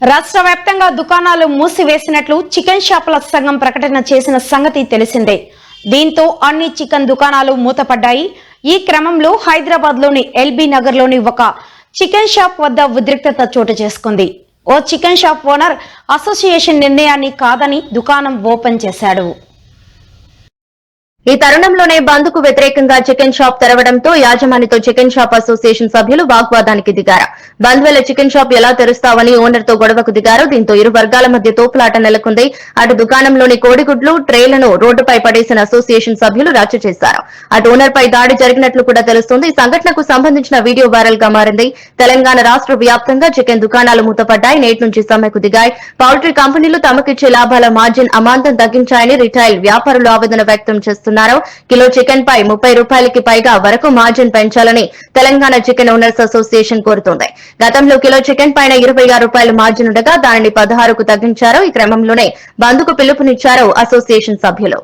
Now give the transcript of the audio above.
రాష్ట్ర వ్యాప్తంగా దుకాణాలు మూసివేసినట్లు చికెన్ షాపుల సంఘం ప్రకటన చేసిన సంగతి తెలిసిందే. దీంతో అన్ని చికెన్ దుకాణాలు మూతపడ్డాయి. ఈ క్రమంలో హైదరాబాద్ లోని ఎల్బీ నగర్ లోని ఒక చికెన్ షాప్ వద్ద ఉద్రిక్తత చోటు చేసుకుంది. ఓ చికెన్ షాప్ ఓనర్ అసోసియేషన్ నిర్ణయాన్ని కాదని దుకాణం ఓపెన్ చేశాడు. ఈ తరుణంలోనే బంద్కు వ్యతిరేకంగా చికెన్ షాప్ తెరవడంతో యాజమానితో చికెన్ షాప్ అసోసియేషన్ సభ్యులు వాగ్వాదానికి దిగారు. బంద్ వేళ చికెన్ షాప్ ఎలా తెరుస్తావని ఓనర్ తో గొడవకు దిగారు. దీంతో ఇరు వర్గాల మధ్య తోపులాట నెలకొంది. అటు దుకాణంలోని కోడిగుడ్లు ట్రేలను రోడ్డుపై పడేసిన అసోసియేషన్ సభ్యులు రచ్చ చేశారు. అటు ఓనర్ పై దాడి జరిగినట్లు కూడా తెలుస్తోంది. ఈ సంఘటనకు సంబంధించిన వీడియో వైరల్ గా మారింది. తెలంగాణ రాష్ట్ర వ్యాప్తంగా చికెన్ దుకాణాలు మూతపడ్డాయి. నేటి నుంచి సమ్మెకు దిగాయి. పౌల్ట్రీ కంపెనీలు తమకిచ్చే లాభాల మార్జిన్ అమాంతం తగ్గించాయని రిటైల్ వ్యాపారులు ఆవేదన వ్యక్తం చేస్తున్నారు. కిలో చికెన్ పై 30 రూపాయలకి పైగా వరకు మార్జిన్ పెంచాలని తెలంగాణ చికెన్ ఓనర్స్ అసోసియేషన్ కోరుతోంది. గతంలో కిలో చికెన్ పైన 26 రూపాయల మార్జిన్ ఉండగా దానిని 16కు తగ్గించారు. ఈ క్రమంలోనే బంద్కు పిలుపునిచ్చారు అసోసియేషన్ సభ్యులు.